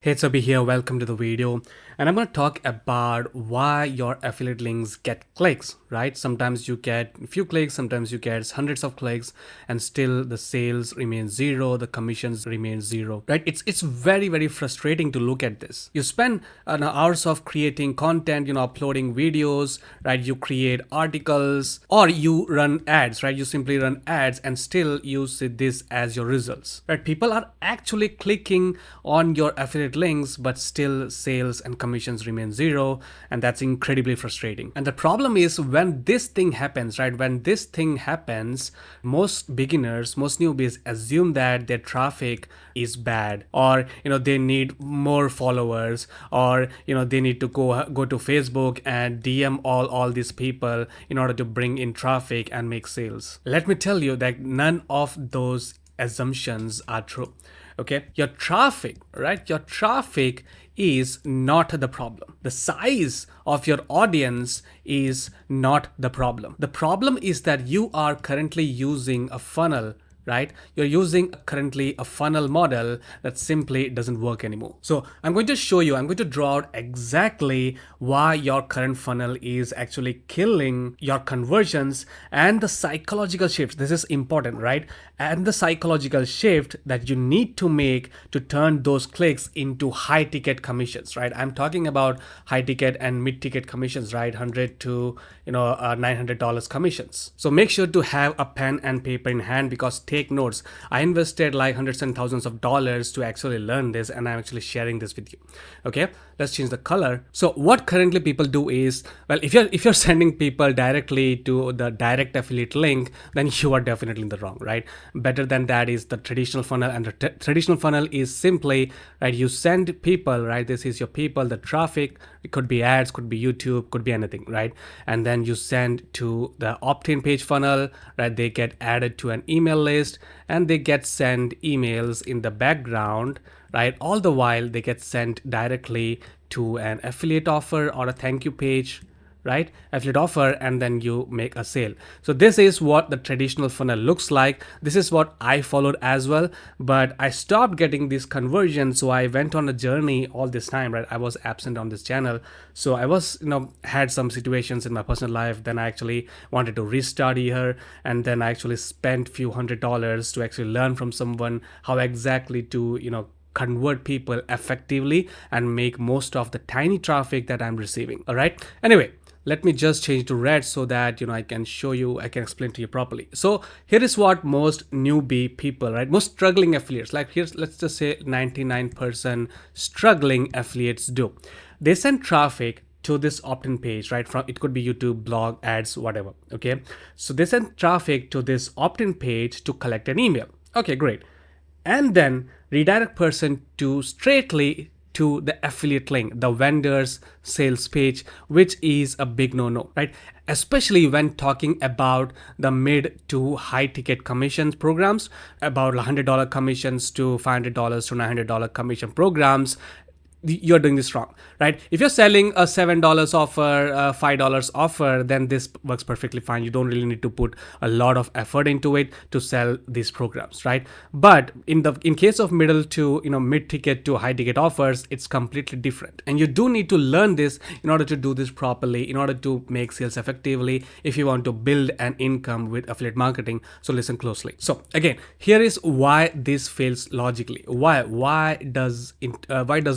Hey, it's Abhi here. Welcome to the video. And I'm going to talk about why your affiliate links get clicks, right? Sometimes you get a few clicks, sometimes you get hundreds of clicks, and still the sales remain zero, the commissions remain zero, right? It's very, very frustrating to look at this. You spend hours of creating content, uploading videos, right? You create articles or you run ads, right? You simply run ads and still you see this as your results, right? People are actually clicking on your affiliate links, but still sales and commissions remain zero, and that's incredibly frustrating. And the problem is when this thing happens, right? When this thing happens, most beginners, most newbies assume that their traffic is bad, or they need more followers, or they need to go to Facebook and DM all these people in order to bring in traffic and make sales. Let me tell you that none of those assumptions are true. Okay, your traffic, right? Your traffic is not the problem. The size of your audience is not the problem. The problem is that you are currently using a funnel, right? You're using currently a funnel model that simply doesn't work anymore. So I'm going to show you, I'm going to draw out exactly why your current funnel is actually killing your conversions and the psychological shift. This is important, right? And the psychological shift that you need to make to turn those clicks into high ticket commissions, right? I'm talking about high ticket and mid ticket commissions, right? $100 to $900 commissions. So make sure to have a pen and paper in hand, because take notes. I invested like hundreds and thousands of dollars to actually learn this, and I'm actually sharing this with you. Okay, let's change the color. So what currently people do is, well, if you're sending people directly to the direct affiliate link, then you are definitely in the wrong, right? Better than that is the traditional funnel, and the traditional funnel is simply, right, you send people, right? This is your people, the traffic. It could be ads, could be YouTube, could be anything, right? And then you send to the opt-in page funnel, right? They get added to an email list and they get sent emails in the background, right? All the while they get sent directly to an affiliate offer or a thank you page, right? Affiliate offer, and then you make a sale. So this is what the traditional funnel looks like. This is what I followed as well, but I stopped getting these conversions. So I went on a journey all this time, right? I was absent on this channel. So I was, had some situations in my personal life. Then I actually wanted to restart here. And then I actually spent few $100s to actually learn from someone how exactly to, convert people effectively and make most of the tiny traffic that I'm receiving. All right. Anyway, let me just change to red so that I can show you, I can explain to you properly. So here is what most newbie people, right, most struggling affiliates, like here's, let's just say 99% struggling affiliates do. They send traffic to this opt-in page, right? From, it could be YouTube, blog, ads, whatever. Okay, so they send traffic to this opt-in page to collect an email. Okay, great. And then redirect person to straightly to the affiliate link, the vendor's sales page, which is a big no-no, right? Especially when talking about the mid to high ticket commissions programs, about $100 commissions to $500 to $900 commission programs. You're doing this wrong, right? If you're selling a $7 offer, $5 offer, then this works perfectly fine. You don't really need to put a lot of effort into it to sell these programs, right? But in case of middle to mid ticket to high ticket offers, it's completely different, and you do need to learn this in order to do this properly, in order to make sales effectively, if you want to build an income with affiliate marketing. So listen closely. So again, here is why this fails logically. Why does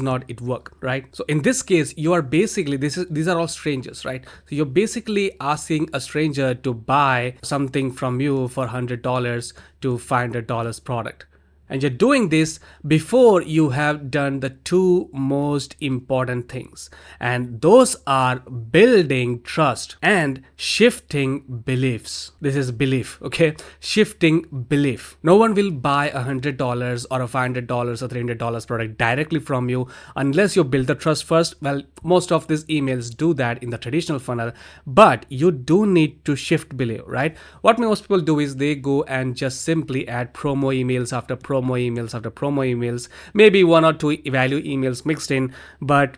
not it work, right? So in this case, you are basically, these are all strangers, right? So you're basically asking a stranger to buy something from you for $100 to $500 product. And you're doing this before you have done the two most important things. And those are building trust and shifting beliefs. This is belief, okay? Shifting belief. No one will buy $100 or a $500 or $300 product directly from you unless you build the trust first. Well, most of these emails do that in the traditional funnel, but you do need to shift belief, right? What most people do is they go and just simply add promo emails after promo promo emails after promo emails, maybe one or two value emails mixed in. But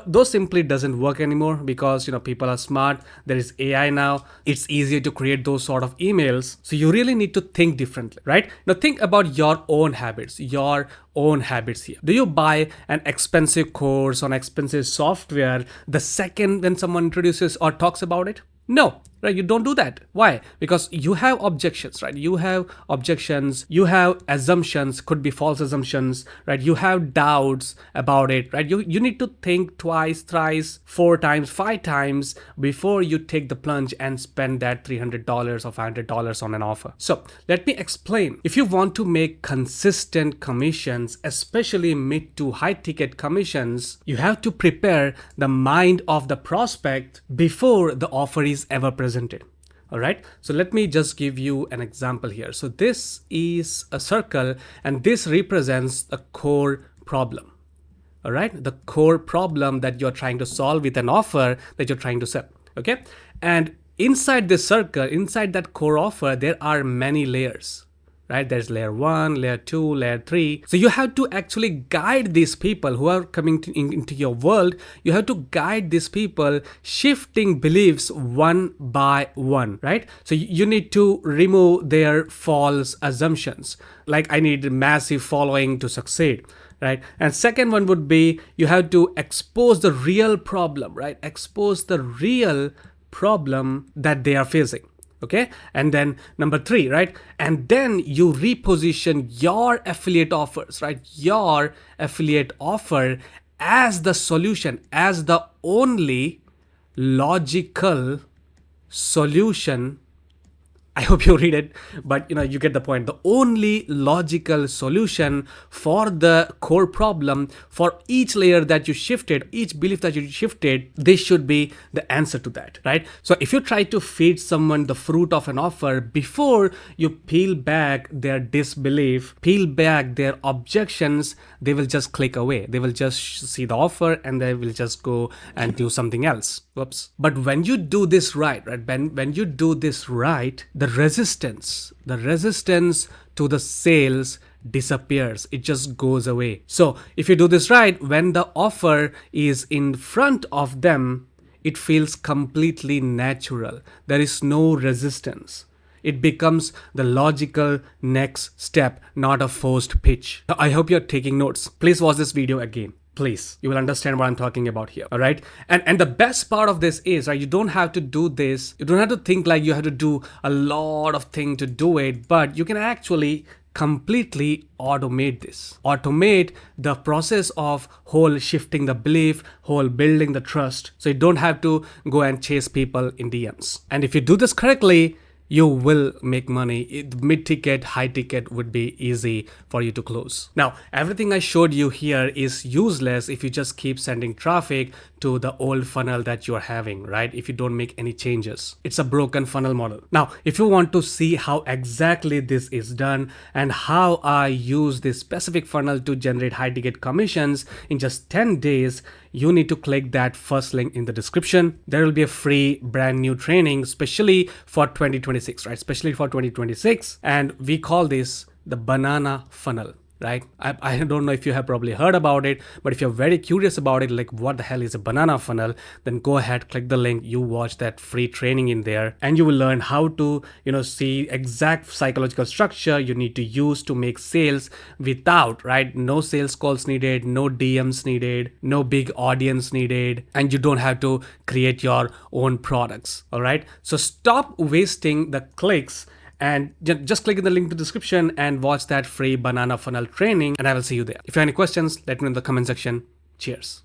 those simply doesn't work anymore, because people are smart. There is AI now. It's easier to create those sort of emails. So you really need to think differently, right? Now think about your own habits, here. Do you buy an expensive course on expensive software the second when someone introduces or talks about it? No, right? You don't do that. Why? Because you have objections, right? You have objections, you have assumptions, could be false assumptions, right? You have doubts about it, right? You need to think twice, thrice, 4 times, 5 times before you take the plunge and spend that $300 or $500 on an offer. So let me explain. If you want to make consistent commissions, especially mid to high ticket commissions, you have to prepare the mind of the prospect before the offer is ever presented. All right, so let me just give you an example here. So this is a circle, and this represents a core problem. All right, the core problem that you're trying to solve with an offer that you're trying to sell. Okay, and inside this circle, inside that core offer, there are many layers. Right? There's layer 1, layer 2, layer 3. So you have to actually guide these people who are coming into your world. You have to guide these people, shifting beliefs one by one, right? So you need to remove their false assumptions. Like, I need a massive following to succeed, right? And second one would be, you have to expose the real problem, right? Expose the real problem that they are facing. Okay, and then number 3, right? And then you reposition your affiliate offers, right? Your affiliate offer as the solution, as the only logical solution. I hope you read it, but you get the point. The only logical solution for the core problem, for each layer that you shifted, each belief that you shifted, this should be the answer to that, right? So if you try to feed someone the fruit of an offer before you peel back their disbelief, peel back their objections, they will just click away. They will just see the offer and they will just go and do something else. Whoops. But when you do this right, when you do this right, the resistance to the sales disappears. It just goes away. So if you do this right, when the offer is in front of them, it feels completely natural. There is no resistance. It becomes the logical next step, not a forced pitch. I hope you're taking notes. Please watch this video again. Please, you will understand what I'm talking about here. All right. And the best part of this is, right, you don't have to do this. You don't have to think like you have to do a lot of things to do it, but you can actually completely automate this. Automate the process of whole shifting the belief, whole building the trust. So you don't have to go and chase people in DMs. And if you do this correctly, you will make money. Mid-ticket, high-ticket would be easy for you to close. Now, everything I showed you here is useless if you just keep sending traffic to the old funnel that you're having, right? If you don't make any changes. It's a broken funnel model. Now, if you want to see how exactly this is done and how I use this specific funnel to generate high-ticket commissions in just 10 days, you need to click that first link in the description. There will be a free brand new training, especially for 2026, right? Especially for 2026. And we call this the banana funnel, right? I don't know if you have probably heard about it, but if you're very curious about it, like what the hell is a banana funnel, then go ahead, click the link, you watch that free training in there, and you will learn how to, see exact psychological structure you need to use to make sales without, right? No sales calls needed, no DMs needed, no big audience needed, and you don't have to create your own products. All right. So stop wasting the clicks and just click in the link in the description and watch that free banana funnel training, and I will see you there. If you have any questions, let me know in the comment section. Cheers.